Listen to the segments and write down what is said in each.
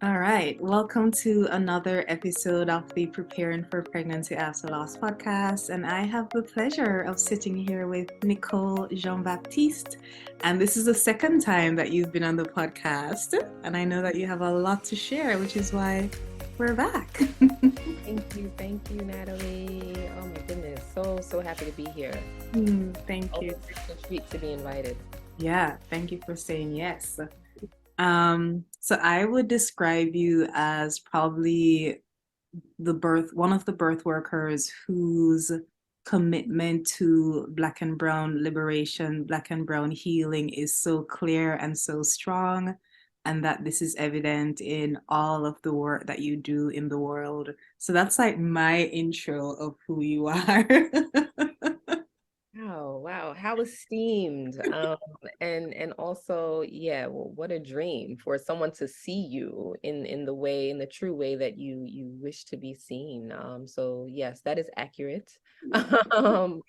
All right, welcome to another episode of the Preparing for Pregnancy After Loss podcast. And I have the pleasure of sitting here with Nicole JeanBaptiste. And this is the second time that you've been on the podcast. And I know that you have a lot to share, which is why we're back. Thank you, Natalie. Oh my goodness, so happy to be here. Thank you. Always such a treat to be invited. Yeah, thank you for saying yes. So I would describe you as probably one of the birth workers whose commitment to Black and Brown liberation, Black and Brown healing is so clear and so strong, and that this is evident in all of the work that you do in the world. So that's like my intro of who you are. Wow, how esteemed. And also, yeah, well, what a dream for someone to see you in the true way that you wish to be seen. So yes, that is accurate. Um,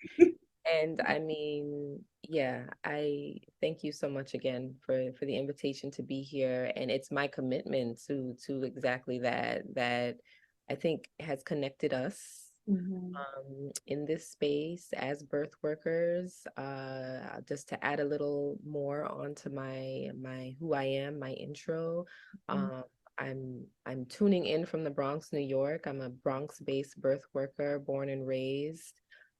and I mean, yeah, I thank you so much again for the invitation to be here. And it's my commitment to exactly that I think has connected us Mhm. in this space as birth workers. Just to add a little more onto my who I am, my intro. Um, I'm tuning in from the Bronx, New York. I'm a Bronx-based birth worker, born and raised.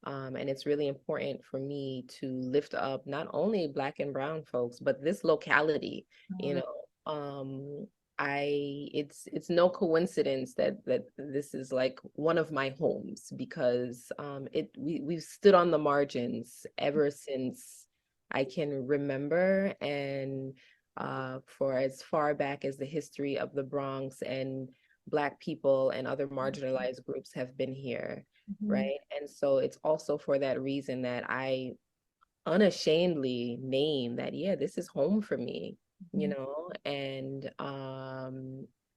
And it's really important for me to lift up not only Black and Brown folks, but this locality, you Mhm. know. It's no coincidence that this is like one of my homes because we've stood on the margins ever since I can remember, and for as far back as the history of the Bronx, and Black people and other marginalized groups have been here, Mhm. right? And so it's also for that reason that I unashamedly name that, yeah, this is home for me, Mhm. and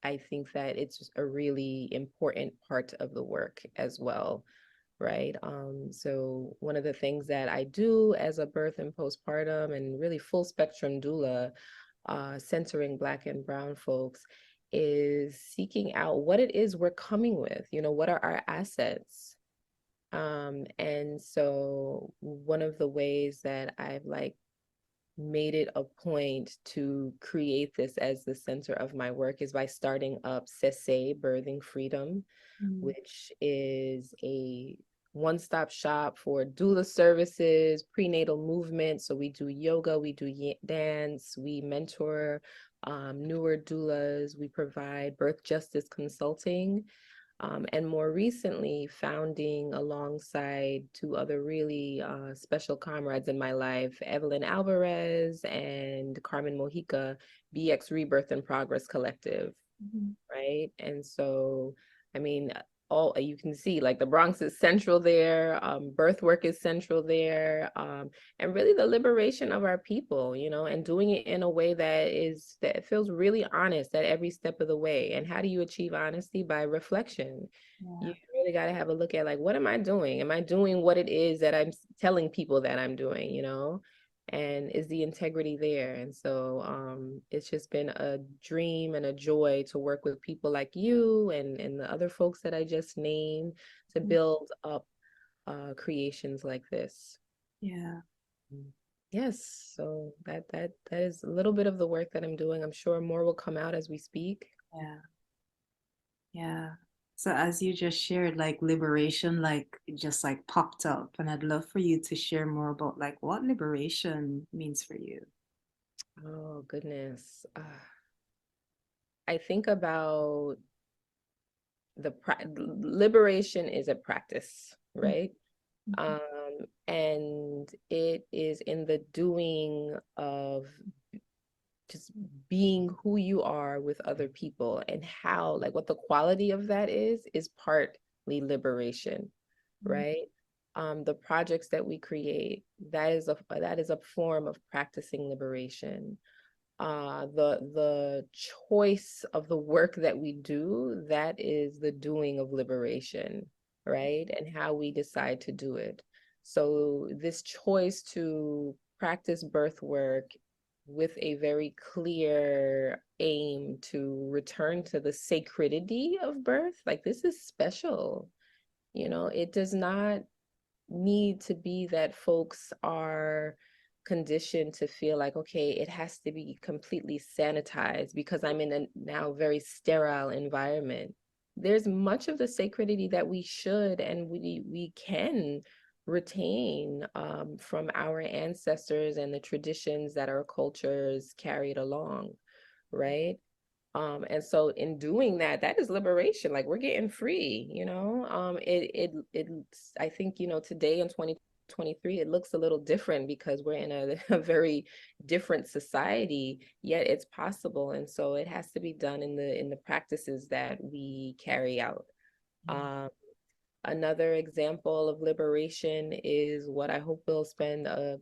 I think that it's a really important part of the work as well, right? So one of the things that I do as a birth and postpartum and really full spectrum doula, centering Black and Brown folks, is seeking out what it is we're coming with, what are our assets. And so one of the ways that I've like made it a point to create this as the center of my work is by starting up Sese Birthing Freedom, Mhm. which is a one-stop shop for doula services, prenatal movement. So we do yoga, we do dance, we mentor newer doulas, we provide birth justice consulting. And more recently, founding alongside two other really special comrades in my life, Evelyn Alvarez and Carmen Mojica, BX Rebirth and Progress Collective, Mhm. right? And so, I mean, all you can see, like the Bronx is central there, birth work is central there, and really the liberation of our people, and doing it in a way that feels really honest at every step of the way. And how do you achieve honesty? By reflection. Yeah. You really got to have a look at, like, what am I doing? Am I doing what it is that I'm telling people that I'm doing, and is the integrity there? And so it's just been a dream and a joy to work with people like you and the other folks that I just named to build up creations like this. Yeah. Yes, so that is a little bit of the work that I'm doing. I'm sure more will come out as we speak. Yeah. Yeah. So as you just shared, like liberation, like it just like popped up, and I'd love for you to share more about like what liberation means for you. Oh goodness. I think about liberation is a practice, right? Mhm. And it is in the doing of just being who you are with other people, and how, like, what the quality of that is partly liberation, right? The projects that we create, that is a form of practicing liberation. The choice of the work that we do, that is the doing of liberation, right? And how we decide to do it. So this choice to practice birth work with a very clear aim to return to the sacredity of birth. Like, this is special. It does not need to be that folks are conditioned to feel like, okay, it has to be completely sanitized because I'm in a now very sterile environment. There's much of the sacredity that we should and we can retain from our ancestors and the traditions that our cultures carried along, right? And so in doing that, that is liberation. Like, we're getting free, I think, today in 2023, it looks a little different because we're in a very different society, yet it's possible. And so it has to be done in the practices that we carry out. Another example of liberation is what I hope we'll spend a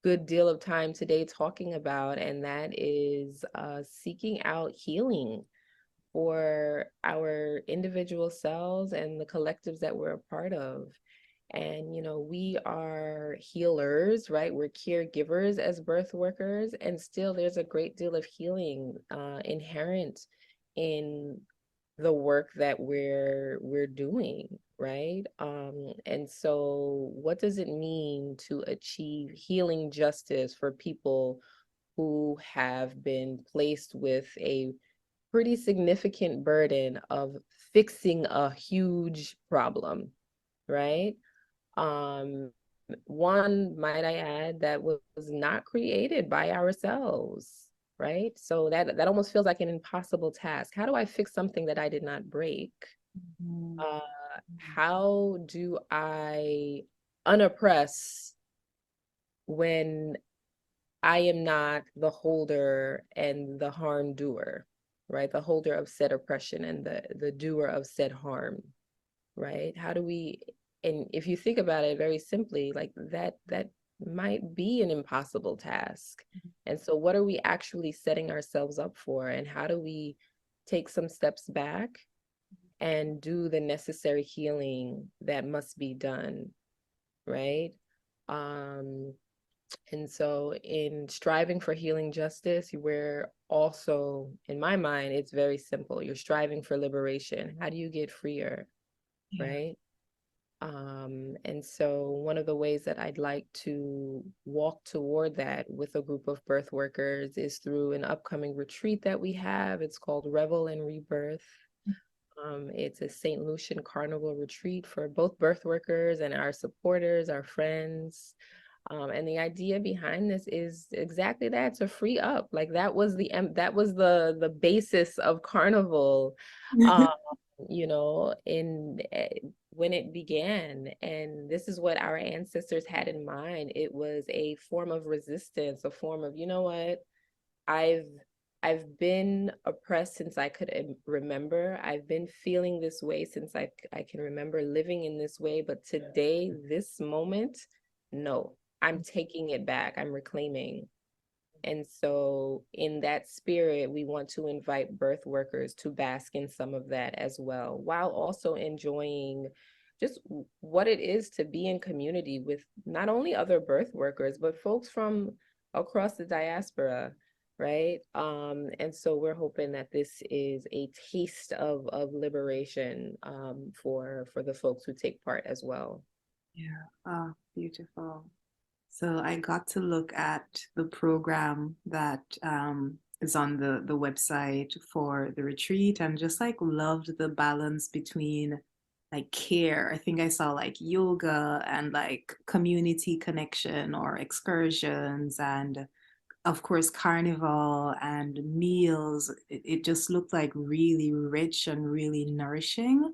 good deal of time today talking about, and that is seeking out healing for our individual selves and the collectives that we're a part of. And, we are healers, right? We're caregivers as birth workers, and still there's a great deal of healing inherent in the work that we're doing, right? And so what does it mean to achieve healing justice for people who have been placed with a pretty significant burden of fixing a huge problem, right? Um, One, might I add, that was not created by ourselves, right? So that almost feels like an impossible task. How do I fix something that I did not break? Mhm. Uh, how do I unoppress when I am not the holder and the harm doer, right? The holder of said oppression and the doer of said harm, right? How do we, and if you think about it very simply, like that might be an impossible task. And so what are we actually setting ourselves up for? And how do we take some steps back and do the necessary healing that must be done, right? Um, and so in striving for healing justice, we're also, in my mind, it's very simple. You're striving for liberation. How do you get freer, Yeah. right? And so one of the ways that I'd like to walk toward that with a group of birth workers is through an upcoming retreat that we have. It's called Revel in Rebirth. It's a St. Lucian Carnival retreat for both birth workers and our supporters, our friends. And the idea behind this is exactly that, to free up. Like, that was the basis of Carnival, um, in when it began. And this is what our ancestors had in mind. It was a form of resistance, a form of, you know what, I've I've been oppressed since I could remember. I've been feeling this way since I can remember, living in this way. But today, this moment, no, I'm taking it back. I'm reclaiming. And so, in that spirit, we want to invite birth workers to bask in some of that as well, while also enjoying just what it is to be in community with not only other birth workers, but folks from across the diaspora, right? And so we're hoping that this is a taste of liberation for the folks who take part as well. Yeah. Oh, beautiful. So I got to look at the program that is on the website for the retreat and just like loved the balance between like care. I think I saw like yoga and like community connection or excursions and of course carnival and meals. It just looked like really rich and really nourishing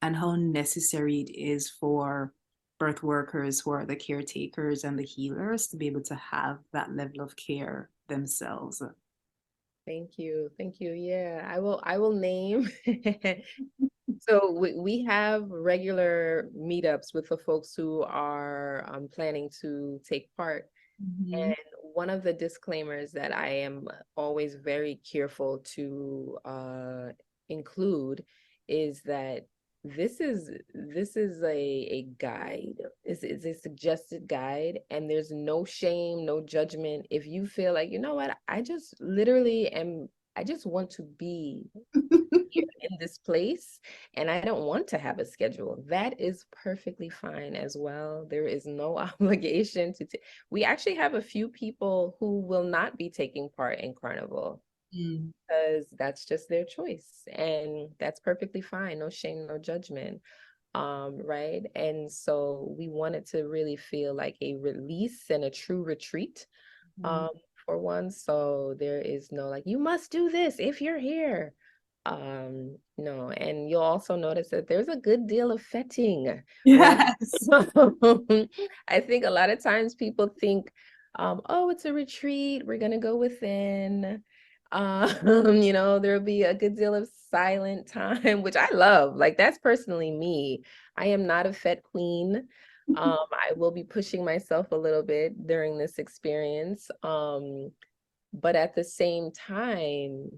and how necessary it is for birth workers who are the caretakers and the healers to be able to have that level of care themselves. Thank you. Thank you. Yeah, I will name. So we have regular meetups with the folks who are planning to take part. Mhm. And one of the disclaimers that I am always very careful to include is that this is a guide. It's a suggested guide, and there's no shame, no judgment. If you feel like, you know what, I just literally am, I just want to be here in this place and I don't want to have a schedule, that is perfectly fine as well. There is no obligation to we actually have a few people who will not be taking part in Carnival Mm. because that's just their choice, and that's perfectly fine. No shame, no judgment. Right. And so we wanted to really feel like a release and a true retreat, Mm. um, for one. So there is no like, you must do this if you're here. No, and you'll also notice that there's a good deal of fetting, right? Yes. I think a lot of times people think, oh, it's a retreat, we're gonna go within. There'll be a good deal of silent time, which I love. Like, that's personally me. I am not a fet queen. I will be pushing myself a little bit during this experience. But at the same time,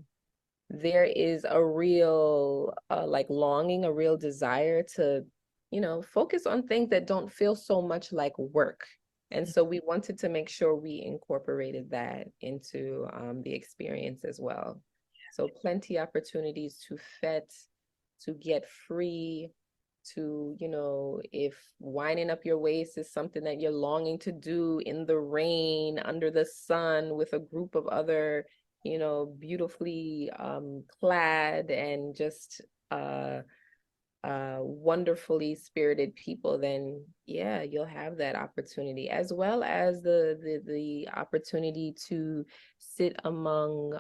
there is a real like longing, a real desire to, focus on things that don't feel so much like work. And so we wanted to make sure we incorporated that into the experience as well. So plenty opportunities to fet, to get free, to, if winding up your waist is something that you're longing to do in the rain, under the sun, with a group of other, beautifully clad and just wonderfully spirited people, then yeah, you'll have that opportunity, as well as the opportunity to sit among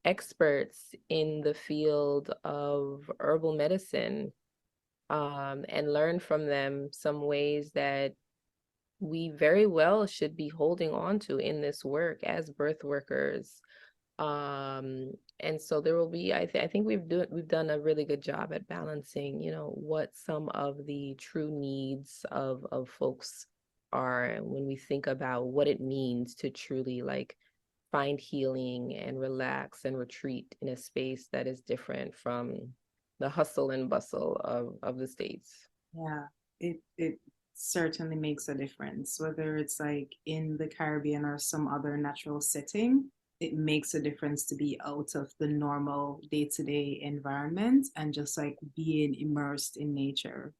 experts in the field of herbal medicine, and learn from them some ways that we very well should be holding on to in this work as birth workers. And so there will be, I think we've done a really good job at balancing, what some of the true needs of folks are when we think about what it means to truly like find healing and relax and retreat in a space that is different from the hustle and bustle of the States. Yeah, it certainly makes a difference, whether it's like in the Caribbean or some other natural setting. It makes a difference to be out of the normal day-to-day environment and just like being immersed in nature.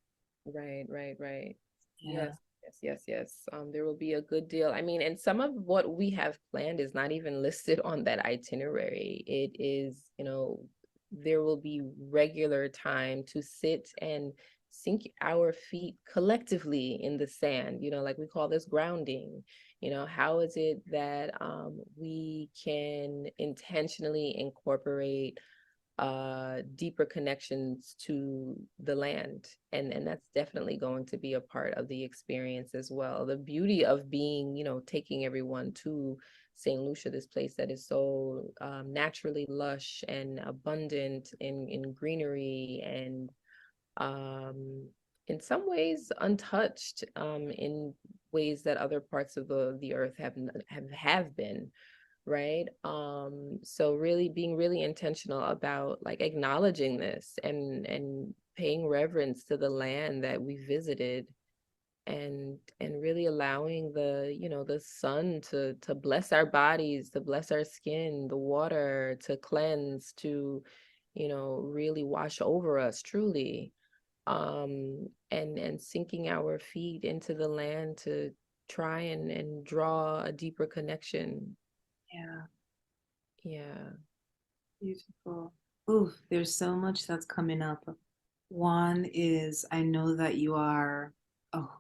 Right, right, right. Yeah. Yes, yes, yes, yes. There will be a good deal. I mean, and some of what we have planned is not even listed on that itinerary. It is, there will be regular time to sit and sink our feet collectively in the sand, like we call this grounding. How is it that we can intentionally incorporate deeper connections to the land, and that's definitely going to be a part of the experience as well. The beauty of being, taking everyone to St. Lucia, this place that is so naturally lush and abundant in greenery, and um, in some ways untouched, in ways that other parts of the earth have been, right? So really being really intentional about like acknowledging this and paying reverence to the land that we visited, and really allowing the sun to bless our bodies, to bless our skin, the water to cleanse, to really wash over us truly, and sinking our feet into the land to try and draw a deeper connection. Yeah, Yeah. beautiful. Oh, there's so much that's coming up. One is I know that you are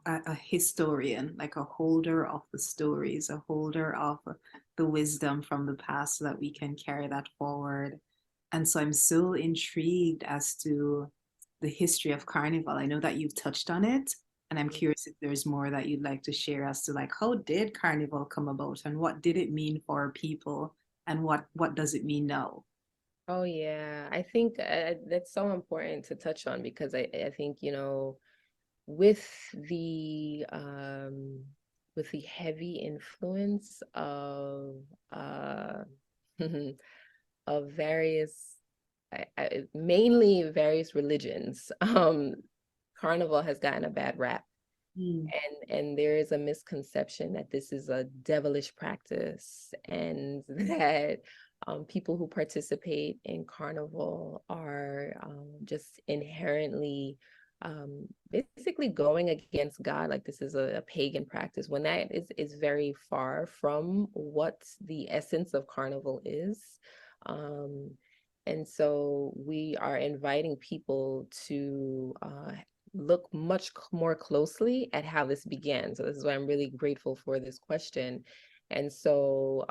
a historian, like a holder of the stories, a holder of the wisdom from the past so that we can carry that forward. And so I'm so intrigued as to the history of Carnival. I know that you've touched on it, and I'm curious if there's more that you'd like to share as to like how did Carnival come about and what did it mean for people and what does it mean now? Oh yeah, I think that's so important to touch on, because I think, with the with the heavy influence of of various mainly various religions, carnival has gotten a bad rap. Mm. And there is a misconception that this is a devilish practice, and that people who participate in carnival are just inherently basically going against God, like this is a pagan practice, when that is very far from what the essence of carnival is. Um, and so we are inviting people to look much more closely at how this began. So this is why I'm really grateful for this question. And so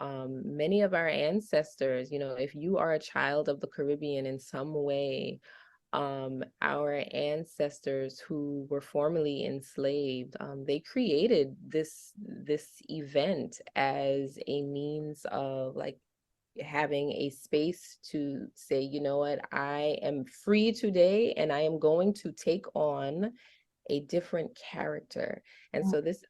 many of our ancestors, you know, if you are a child of the Caribbean in some way, our ancestors who were formerly enslaved, they created this event as a means of like having a space to say, you know what, I am free today and I am going to take on a different character. And so this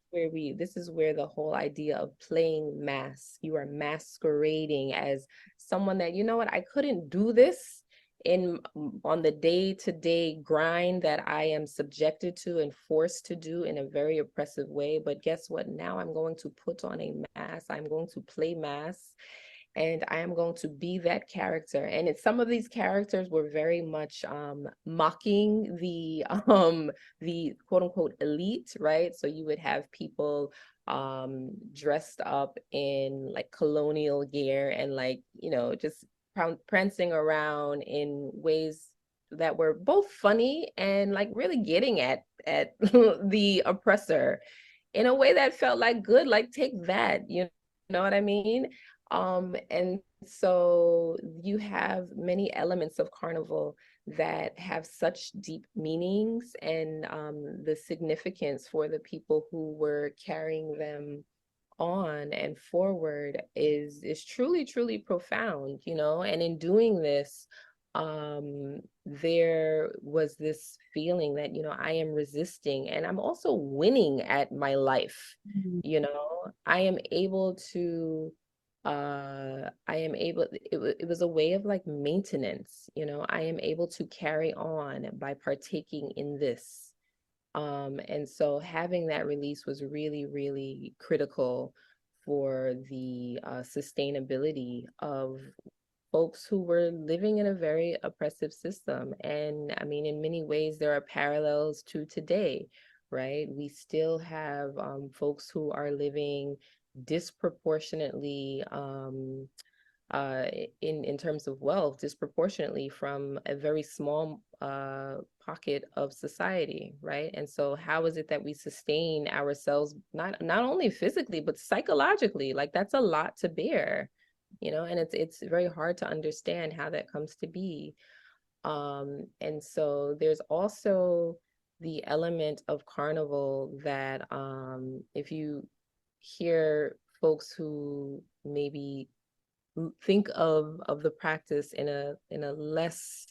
is where the whole idea of playing mask, you are masquerading as someone that, you know what, I couldn't do this in on the day-to-day grind that I am subjected to and forced to do in a very oppressive way. But guess what? Now I'm going to put on a mask. I'm going to play mask, and I am going to be that character. And some of these characters were very much mocking the quote unquote elite, right? So you would have people dressed up in like colonial gear and like, you know, just prancing around in ways that were both funny and like really getting at the oppressor in a way that felt like good, like take that, you know what I mean? And so you have many elements of carnival that have such deep meanings, and the significance for the people who were carrying them on and forward is truly, truly profound, you know. And in doing this, there was this feeling that, you know, I am resisting and I'm also winning at my life. Mm. You know, I am able to it was a way of like maintenance, you know. I am able to carry on by partaking in this. And so having that release was really, really critical for the sustainability of folks who were living in a very oppressive system. And I mean, in many ways, there are parallels to today, right? We still have folks who are living disproportionately uh, in terms of wealth, disproportionately from a very small pocket of society, right? And so how is it that we sustain ourselves, not only physically, but psychologically? Like that's a lot to bear, you know, and it's very hard to understand how that comes to be. And so there's also the element of carnival that if you hear folks who maybe think of the practice in a less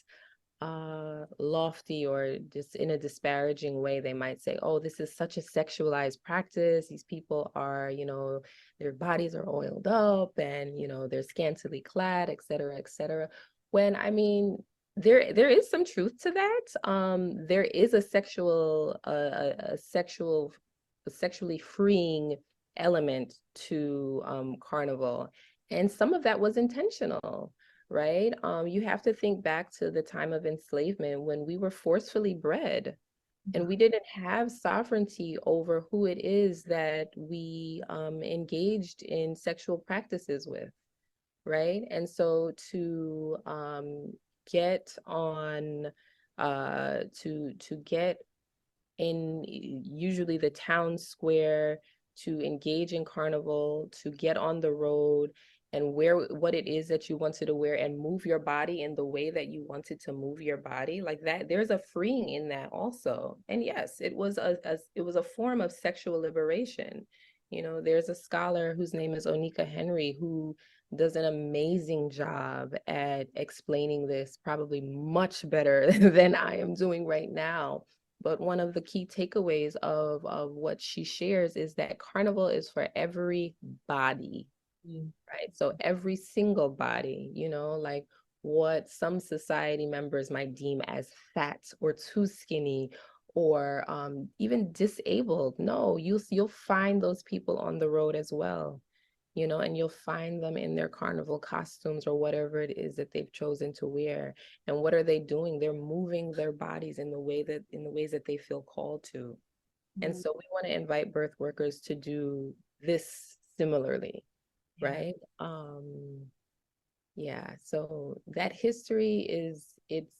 lofty or just in a disparaging way, they might say, oh, this is such a sexualized practice. These people are, you know, their bodies are oiled up and, you know, they're scantily clad, et cetera, et cetera. When I mean, there is some truth to that. There is a sexually freeing element to carnival. And some of that was intentional, right? You have to think back to the time of enslavement when we were forcefully bred and we didn't have sovereignty over who it is that we engaged in sexual practices with, right? And so to get on, to get in usually the town square, to engage in carnival, to get on the road and wear what it is that you wanted to wear and move your body in the way that you wanted to move your body, like that, there's a freeing in that also. And yes, it was a form of sexual liberation. You know, there's a scholar whose name is Onika Henry who does an amazing job at explaining this, probably much better than I am doing right now. But one of the key takeaways of what she shares is that carnival is for every body, right? So every single body, you know, like what some society members might deem as fat or too skinny or even disabled. No, you'll find those people on the road as well, you know, and you'll find them in their carnival costumes or whatever it is that they've chosen to wear. And what are they doing? They're moving their bodies in the ways that they feel called to. And so we want to invite birth workers to do this similarly, Yeah. right? Yeah, so that history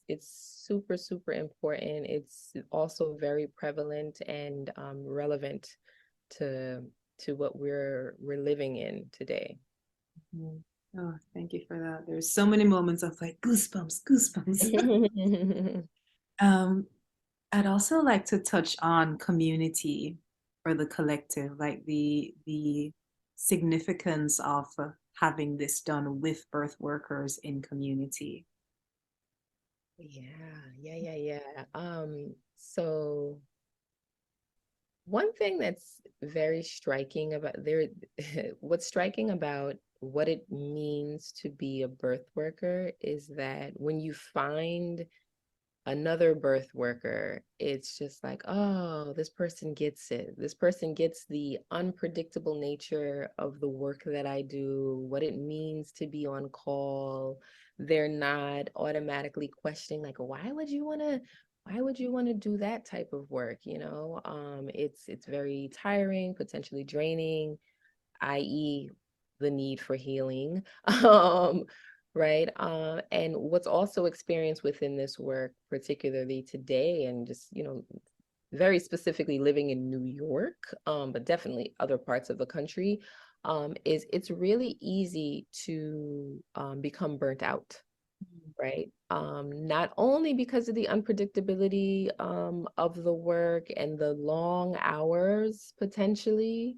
it's super, super important. It's also very prevalent and relevant to what we're living in today. Mhm. Oh, thank you for that. There's so many moments of like goosebumps, goosebumps. Um, I'd also like to touch on community or the collective, like the significance of having this done with birth workers in community. Yeah. So one thing that's very striking about there, what's striking about what it means to be a birth worker is that when you find another birth worker, it's just like, oh, this person gets it. This person gets the unpredictable nature of the work that I do, what it means to be on call. They're not automatically questioning, like, why would you want to do that type of work? You know, it's very tiring, potentially draining, i.e., the need for healing. Right? And what's also experienced within this work, particularly today, and just, you know, very specifically living in New York, but definitely other parts of the country, is it's really easy to become burnt out, right? Not only because of the unpredictability of the work and the long hours potentially,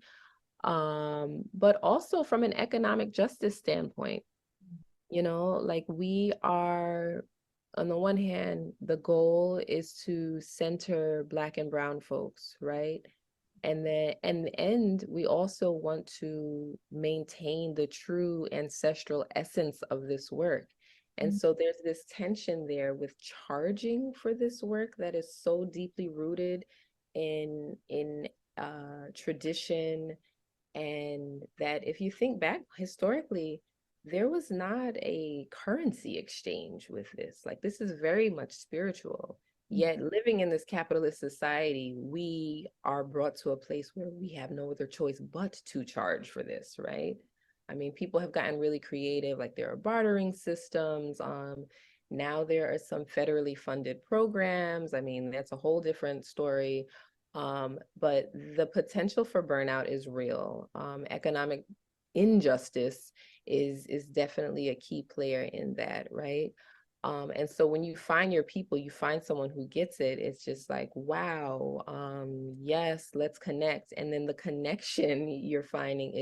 but also from an economic justice standpoint. You know, like we are, on the one hand, the goal is to center Black and Brown folks, right? And then in the end, we also want to maintain the true ancestral essence of this work. And so there's this tension there with charging for this work that is so deeply rooted in tradition, and that if you think back historically, there was not a currency exchange with this. Like, this is very much spiritual. Yet, living in this capitalist society, we are brought to a place where we have no other choice but to charge for this, right? I mean, people have gotten really creative, like there are bartering systems. Now there are some federally funded programs. I mean, that's a whole different story. But the potential for burnout is real. Economic injustice is definitely a key player in that, right? And so when you find your people, you find someone who gets it, it's just like, wow, yes, let's connect. And then the connection you're finding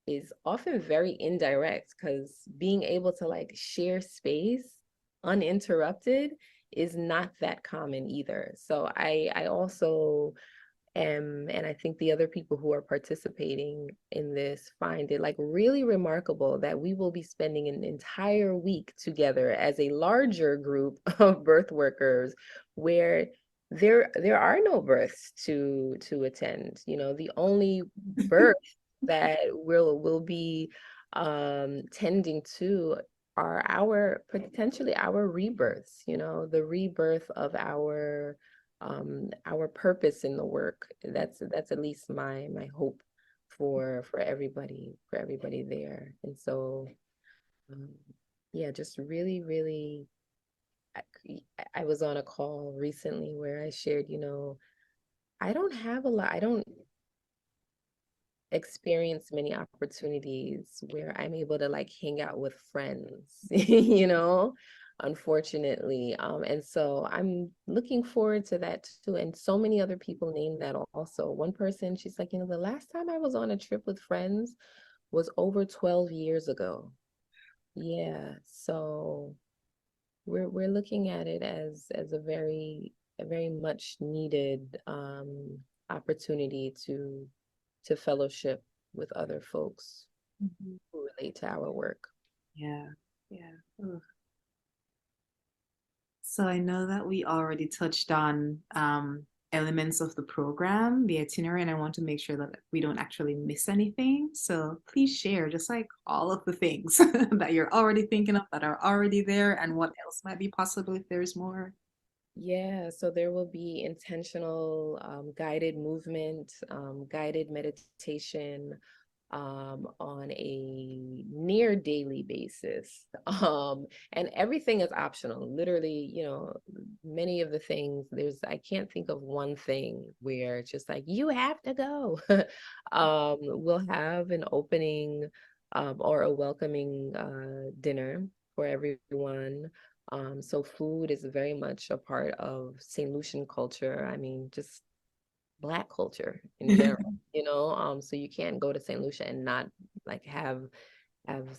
is often very indirect, because being able to like share space uninterrupted is not that common either. So I also am, and I think the other people who are participating in this find it like really remarkable that we will be spending an entire week together as a larger group of birth workers where there are no births to attend. You know, the only birth that we'll be tending to are our potentially our rebirths, you know, the rebirth of our purpose in the work. That's at least my hope for everybody there. And so um, yeah, just really, really, I, I was on a call recently where I shared, you know, I don't experience many opportunities where I'm able to like hang out with friends, you know, unfortunately. And so I'm looking forward to that too. And so many other people named that also. One person, she's like, you know, the last time I was on a trip with friends was over 12 years ago. Yeah. So we're looking at it as a very much needed opportunity to fellowship with other folks Mhm. who relate to our work. Yeah, yeah. Ugh. So I know that we already touched on elements of the program, the itinerary, and I want to make sure that we don't actually miss anything. So please share just like all of the things that you're already thinking of that are already there and what else might be possible if there's more. Yeah, so there will be intentional guided movement, guided meditation on a near daily basis. And everything is optional. Literally, many of the things, I can't think of one thing where it's just like, you have to go. We'll have an opening or a welcoming dinner for everyone. So food is very much a part of St. Lucian culture. I mean, just Black culture in general, so you can't go to St. Lucia and not like have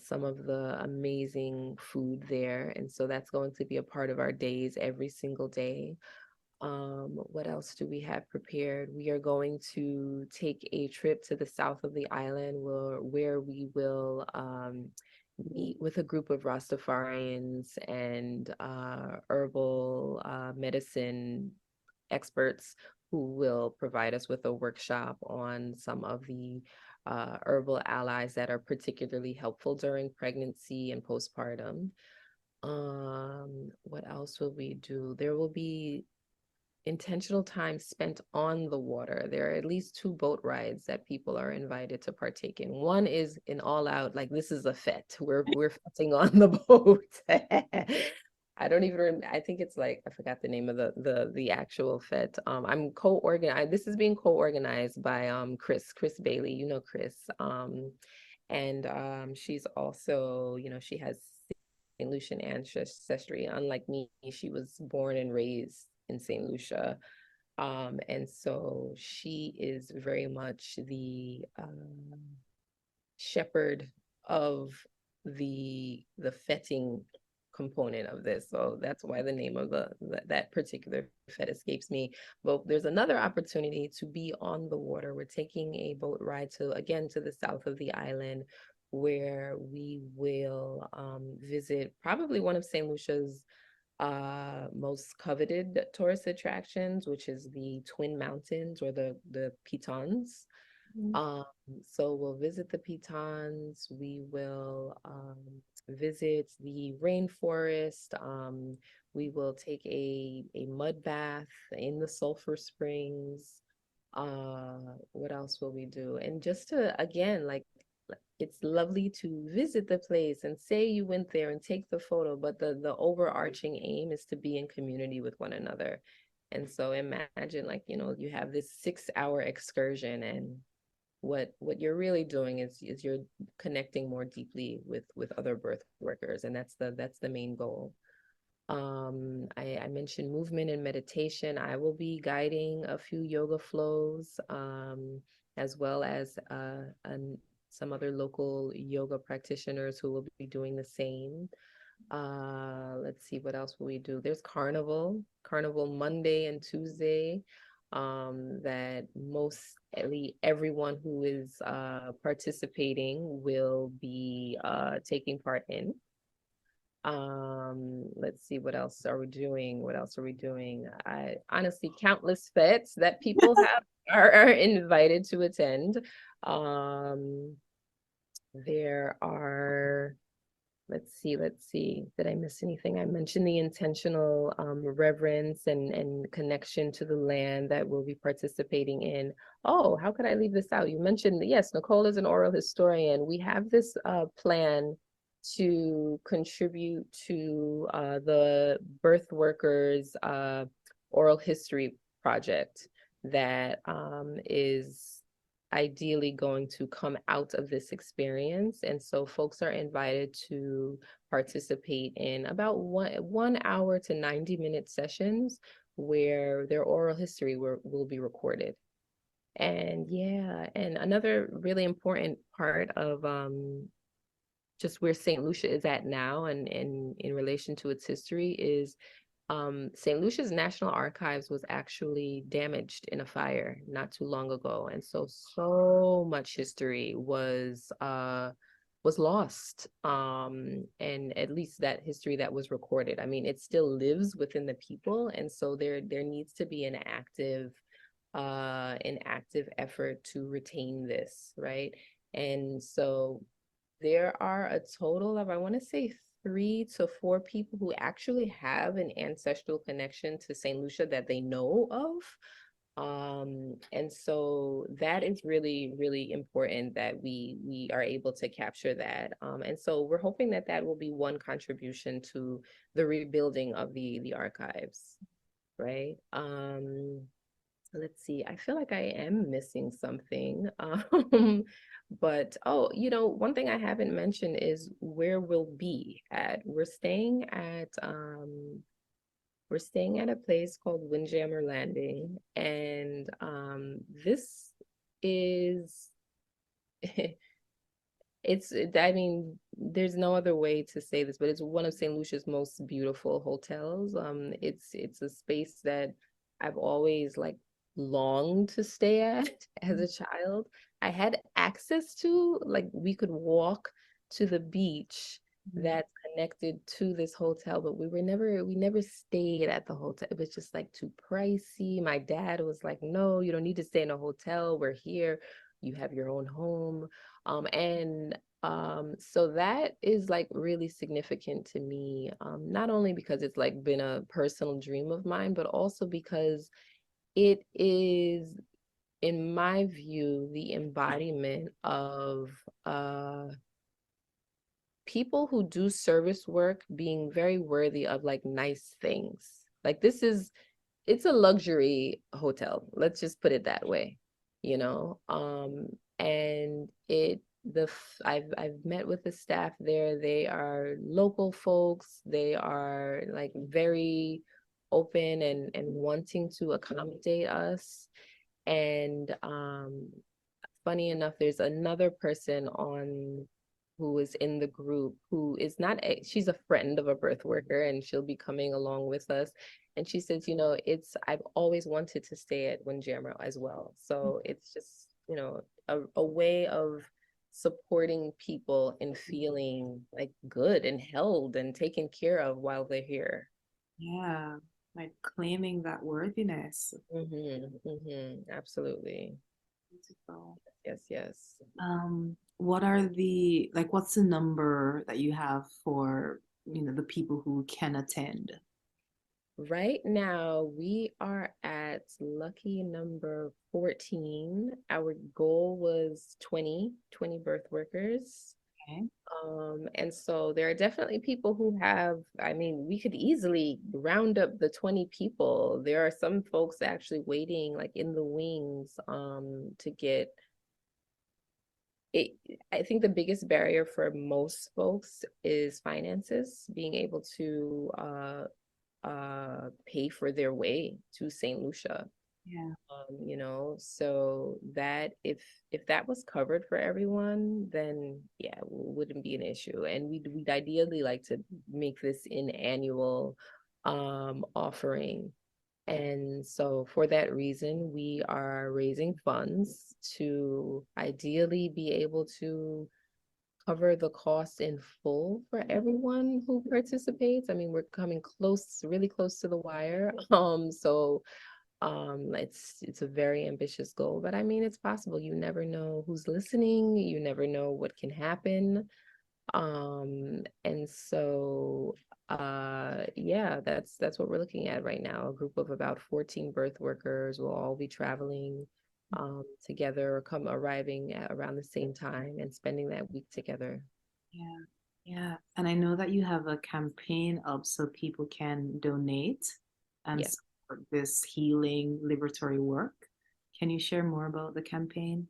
some of the amazing food there. And so that's going to be a part of our days every single day. What else do we have prepared? We are going to take a trip to the south of the island where we will meet with a group of Rastafarians and herbal medicine experts who will provide us with a workshop on some of the herbal allies that are particularly helpful during pregnancy and postpartum. What else will we do? There will be intentional time spent on the water. There are at least 2 boat rides that people are invited to partake in. One is an all out, like this is a fete. We're fetting on the boat. I think it's like, I forgot the name of the actual fete. I'm co-organized. This is being co-organized by Chris Bailey. You know Chris. And she's also, she has St. Lucian ancestry. Unlike me, she was born and raised in St. Lucia. And so she is very much the shepherd of the fetting component of this. So that's why the name of that particular fete escapes me. But there's another opportunity to be on the water. We're taking a boat ride to the south of the island, where we will visit probably one of St. Lucia's most coveted tourist attractions, which is the Twin Mountains, or the Pitons. Um, so we'll visit the Pitons. We will visit the rainforest. We will take a mud bath in the sulfur springs. What else will we do? And just to, again, like, it's lovely to visit the place and say you went there and take the photo, but the overarching aim is to be in community with one another. And so imagine, like, you have this 6-hour excursion, and what you're really doing is you're connecting more deeply with other birth workers, and that's the main goal. I mentioned movement and meditation. I will be guiding a few yoga flows, as well as some other local yoga practitioners who will be doing the same. Let's see, what else will we do? There's carnival Monday and Tuesday, that mostly everyone who is participating will be taking part in. Let's see, what else are we doing? I honestly, countless fetes that people are invited to attend. There are, let's see, did I miss anything? I mentioned the intentional reverence and connection to the land that we'll be participating in. Oh, how could I leave this out? You mentioned, yes, Nicole is an oral historian. We have this plan to contribute to the Birth Workers oral history project that is ideally going to come out of this experience. And so folks are invited to participate in about 1 hour to 90-minute sessions where their oral history will be recorded. And yeah, and another really important part of just where St. Lucia is at now, and in relation to its history, is St. Lucia's National Archives was actually damaged in a fire not too long ago. And so much history was was lost. And at least that history that was recorded, I mean, it still lives within the people. And so there needs to be an active effort to retain this, right? And so there are a total of, I want to say, 3 to 4 people who actually have an ancestral connection to St. Lucia that they know of. And so that is really, really important that we are able to capture that. And so we're hoping that that will be one contribution to the rebuilding of the archives, right? Let's see. I feel like I am missing something. But oh, one thing I haven't mentioned is where we'll be at. We're staying at a place called Windjammer Landing, and this is I mean, there's no other way to say this, but it's one of St. Lucia's most beautiful hotels. It's a space that I've always like longed to stay at as a child. I had access to, like, we could walk to the beach that's connected to this hotel, but we never stayed at the hotel. It was just like too pricey. My dad was like, no, you don't need to stay in a hotel. We're here. You have your own home. And so that is like really significant to me, not only because it's like been a personal dream of mine, but also because it is, in my view, the embodiment of people who do service work being very worthy of like nice things. Like it's a luxury hotel. Let's just put it that way, you know. And I've met with the staff there. They are local folks. They are like very open and wanting to accommodate us. And funny enough, there's another person on who is in the group who is not she's a friend of a birth worker, and she'll be coming along with us. And she says, I've always wanted to stay at Windjammer as well. So it's just, a way of supporting people and feeling like good and held and taken care of while they're here. Yeah, like claiming that worthiness. Absolutely. Beautiful. Yes, yes. What are what's the number that you have for, the people who can attend? Right now, we are at lucky number 14. Our goal was 20 birth workers. Okay. And so there are definitely people who have, I mean, we could easily round up the 20 people. There are some folks actually waiting like in the wings to get it. I think the biggest barrier for most folks is finances, being able to pay for their way to St. Lucia. Yeah. So that if that was covered for everyone, then yeah, it wouldn't be an issue. And we'd ideally like to make this an annual offering. And so for that reason, we are raising funds to ideally be able to cover the cost in full for everyone who participates. I mean, we're coming close, really close to the wire. It's a very ambitious goal, but I mean, it's possible. You never know who's listening. You never know what can happen. And so yeah, that's what we're looking at right now. A group of about 14 birth workers will all be traveling together, or arriving at around the same time and spending that week together. Yeah. Yeah. And I know that you have a campaign up so people can donate and Yes. support this healing liberatory work. Can you share more about the campaign?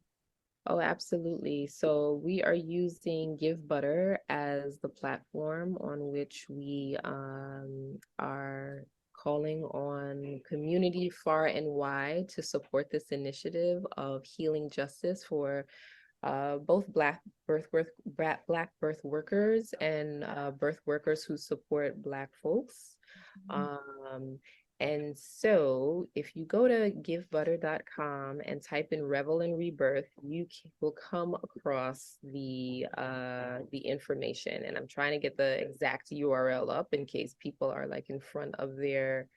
Oh, absolutely. So we are using Give Butter as the platform on which we are calling on community far and wide to support this initiative of healing justice for both Black birth workers and birth workers who support Black folks. Um, And so if you go to givebutter.com and type in Revel in Rebirth, you will come across the information. And I'm trying to get the exact URL up in case people are like in front of their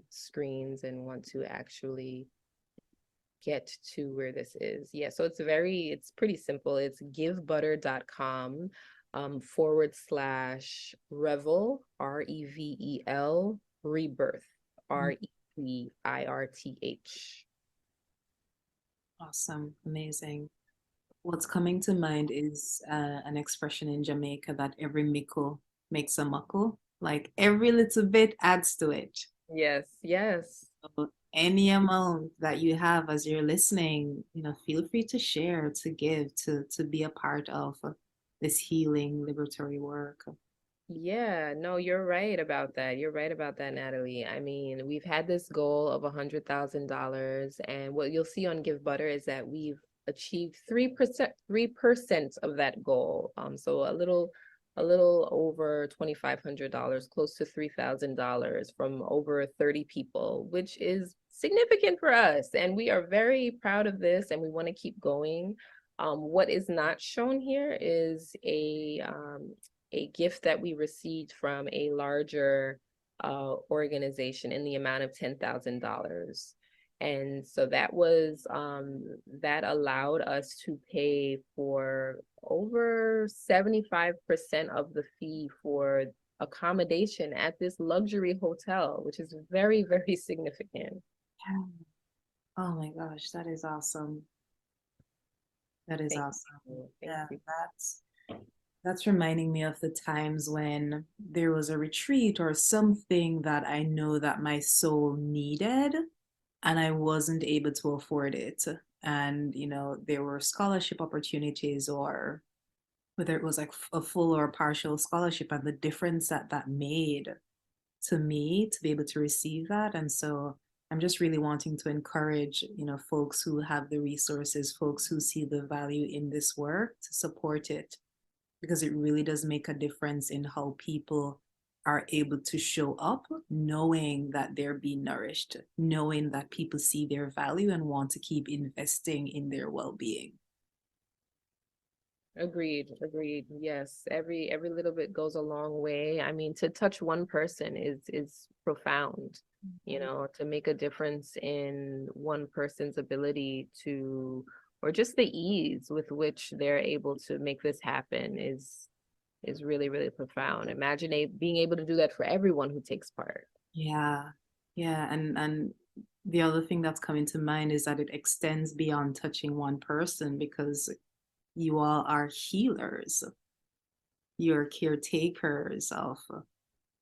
screens and want to actually get to where this is. Yeah, so it's pretty simple. It's givebutter.com /Revel, REVEL, rebirth, REBIRTH. Awesome. Amazing. What's coming to mind is an expression in Jamaica that every mickle makes a muckle. Like every little bit adds to it. Yes, yes. So any amount that you have as you're listening, feel free to share, to give, to be a part of this healing liberatory work. Yeah, no, you're right about that. You're right about that, Natalie. I mean, we've had this goal of $100,000, and what you'll see on Give Butter is that we've achieved 3% of that goal. So a little over $2,500, close to $3,000 from over 30 people, which is significant for us. And we are very proud of this, and we want to keep going. What is not shown here is a gift that we received from a larger organization in the amount of $10,000. And so that was that allowed us to pay for over 75% of the fee for accommodation at this luxury hotel, which is very, very significant. Yeah. Oh my gosh, that is awesome. That is Thank awesome. you. Thank Yeah, you. that's reminding me of the times when there was a retreat or something that I know that my soul needed and I wasn't able to afford it. And, there were scholarship opportunities, or whether it was like a full or partial scholarship, and the difference that that made to me to be able to receive that. And so I'm just really wanting to encourage, folks who have the resources, folks who see the value in this work, to support it, because it really does make a difference in how people are able to show up, knowing that they're being nourished, knowing that people see their value and want to keep investing in their well-being. Agreed, agreed. Yes, every little bit goes a long way. I mean, to touch one person is profound, to make a difference in one person's ability to, or just the ease with which they're able to make this happen is really, really profound. Imagine being able to do that for everyone who takes part. Yeah. Yeah. And the other thing that's coming to mind is that it extends beyond touching one person, because you all are healers. You're caretakers of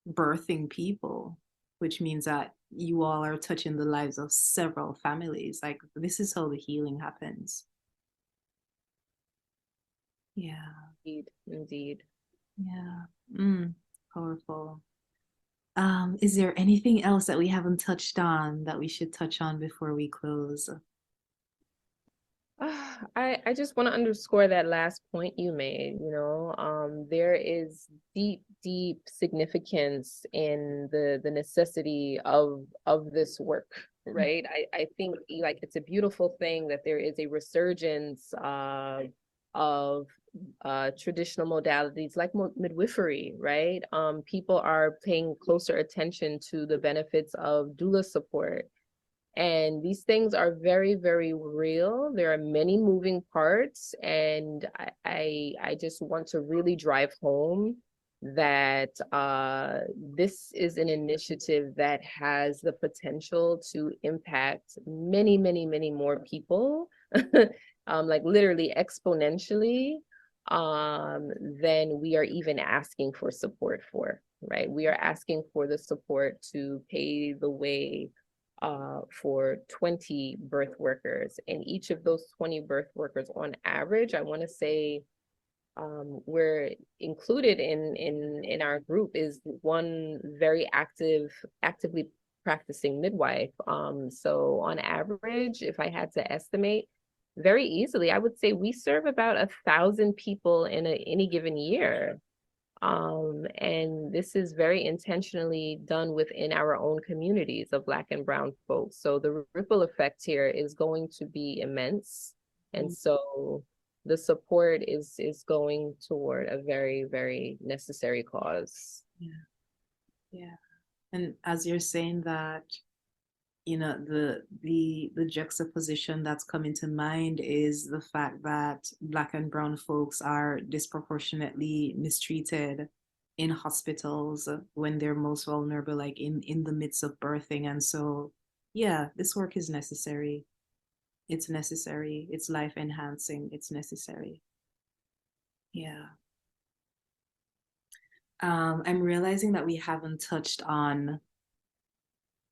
birthing people, which means that you all are touching the lives of several families. Like, this is how the healing happens. Yeah. Indeed, indeed. Yeah. Powerful. Is there anything else that we haven't touched on that we should touch on before we close? I just want to underscore that last point you made, there is deep, deep significance in the necessity of this work, right? I think like it's a beautiful thing that there is a resurgence of traditional modalities like midwifery, right? People are paying closer attention to the benefits of doula support. And these things are very, very real. There are many moving parts, and I just want to really drive home that this is an initiative that has the potential to impact many, many, many more people, like literally exponentially, than we are even asking for support for, right? We are asking for the support to pay the way for 20 birth workers. And each of those 20 birth workers, on average, I want to say we're included in our group is one very actively practicing midwife. So on average, if I had to estimate very easily, I would say we serve about 1,000 people in any given year. And this is very intentionally done within our own communities of Black and Brown folks. So the ripple effect here is going to be immense. And so the support is going toward a very, very necessary cause. Yeah. Yeah. And as you're saying that, the juxtaposition that's coming to mind is the fact that Black and brown folks are disproportionately mistreated in hospitals when they're most vulnerable, like in the midst of birthing. And so, yeah, this work is necessary. It's necessary. It's life enhancing. It's necessary. Yeah. I'm realizing that we haven't touched on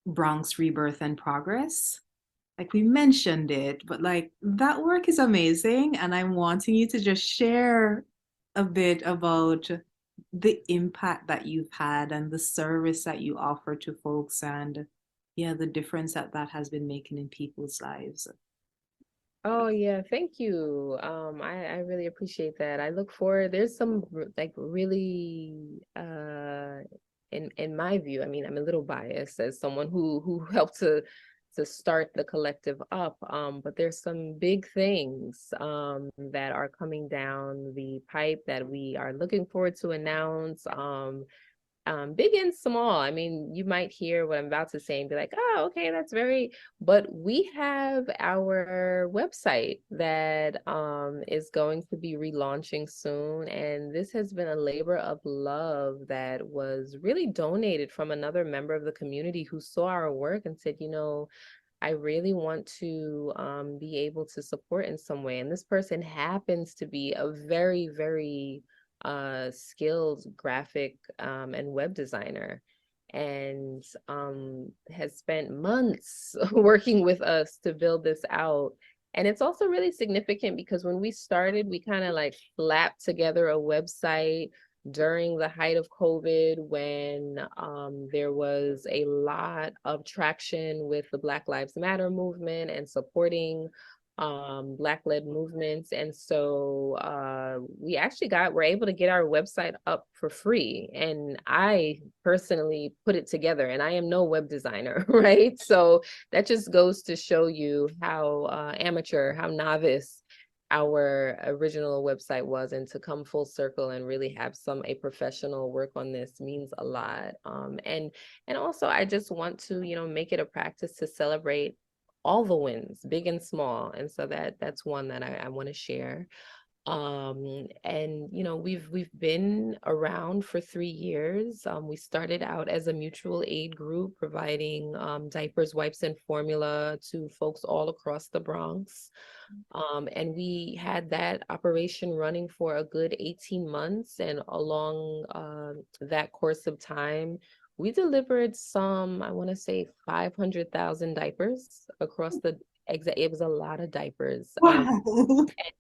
Bronx Rebirth and Progress. Like we mentioned it, but like that work is amazing. And I'm wanting you to just share a bit about the impact that you've had and the service that you offer to folks and yeah, the difference that that has been making in people's lives. Oh yeah, thank you. I really appreciate that. I look forward, there's some like really in my view, I mean, I'm a little biased as someone who helped to start the collective up. But there's some big things that are coming down the pipe that we are looking forward to announce. Big and small. I mean, you might hear what I'm about to say and be like, oh, okay, that's very, but we have our website that is going to be relaunching soon. And this has been a labor of love that was really donated from another member of the community who saw our work and said, I really want to be able to support in some way. And this person happens to be a very, very skilled graphic and web designer and has spent months working with us to build this out. And it's also really significant because when we started, we kind of like slapped together a website during the height of COVID when there was a lot of traction with the Black Lives Matter movement and supporting Black-led movements. And so we actually were able to get our website up for free. And I personally put it together and I am no web designer, right? So that just goes to show you how amateur, how novice our original website was, and to come full circle and really have a professional work on this means a lot. And also I just want to, make it a practice to celebrate all the wins, big and small. And so that's one that I want to share. And we've been around for 3 years. We started out as a mutual aid group providing diapers, wipes, and formula to folks all across the Bronx. And we had that operation running for a good 18 months. And along that course of time, we delivered I want to say 500,000 diapers across it was a lot of diapers. Wow.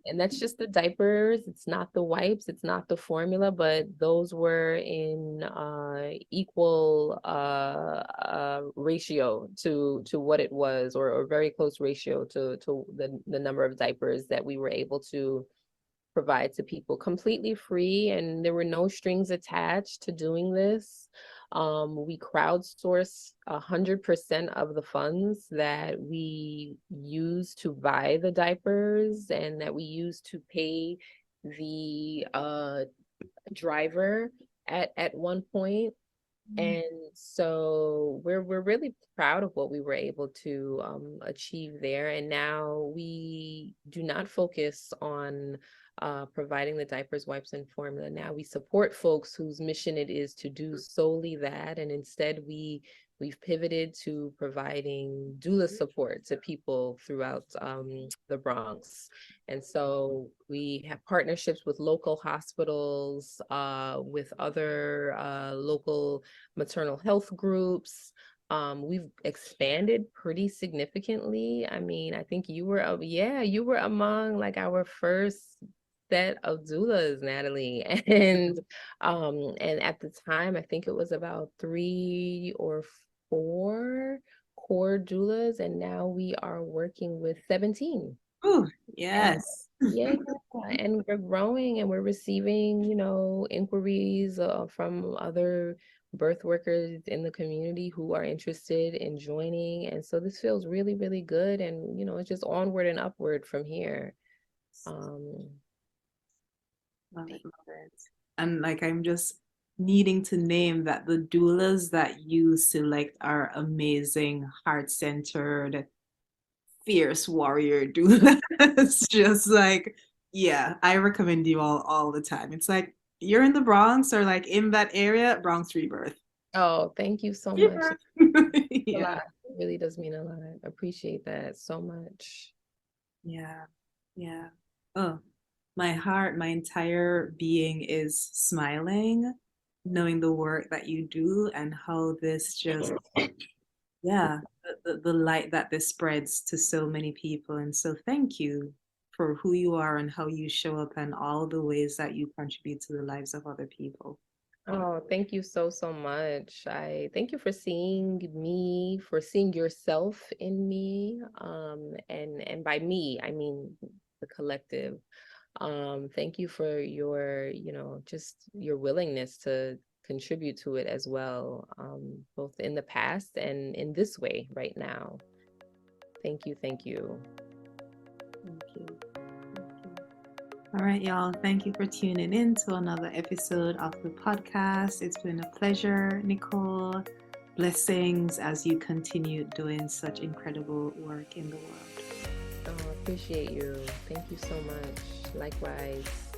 And that's just the diapers. It's not the wipes. It's not the formula, but those were in equal ratio to what it was, or very close ratio to the number of diapers that we were able to provide to people completely free. And there were no strings attached to doing this. We crowdsourced 100% of the funds that we use to buy the diapers and that we use to pay the driver at one point. And so we're really proud of what we were able to achieve there. And now we do not focus on providing the diapers, wipes, and formula. Now we support folks whose mission it is to do solely that. And instead we've pivoted to providing doula support to people throughout the Bronx. And so we have partnerships with local hospitals, with other local maternal health groups. We've expanded pretty significantly. I mean, I think you were among like our first set of doulas, Natalie. And at the time, I think it was about 3 or 4 core doulas, and now we are working with 17. Oh, And yes. Yeah, and we're growing and we're receiving, inquiries from other birth workers in the community who are interested in joining. And so this feels really, really good. And, it's just onward and upward from here. Um, Love it, love it. And like I'm just needing to name that the doulas that you select are amazing, heart-centered, fierce warrior doulas. Just like, yeah, I recommend you all the time. It's like you're in the Bronx or like in that area, Bronx Rebirth. oh, thank you so much. Yeah. A Yeah. lot. It really does mean a lot. I appreciate that so much. Yeah. Yeah. Oh, my heart, my entire being is smiling, knowing the work that you do and how this just, yeah, the light that this spreads to so many people. And so thank you for who you are and how you show up and all the ways that you contribute to the lives of other people. Oh, thank you so, so much. I thank you for seeing me, for seeing yourself in me. And by me, I mean the collective. Thank you for your, just your willingness to contribute to it as well, both in the past and in this way right now. Thank you, thank you. Thank you. All right, y'all. Thank you for tuning in to another episode of the podcast. It's been a pleasure, Nicole. Blessings as you continue doing such incredible work in the world. Oh, I appreciate you. Thank you so much. Likewise.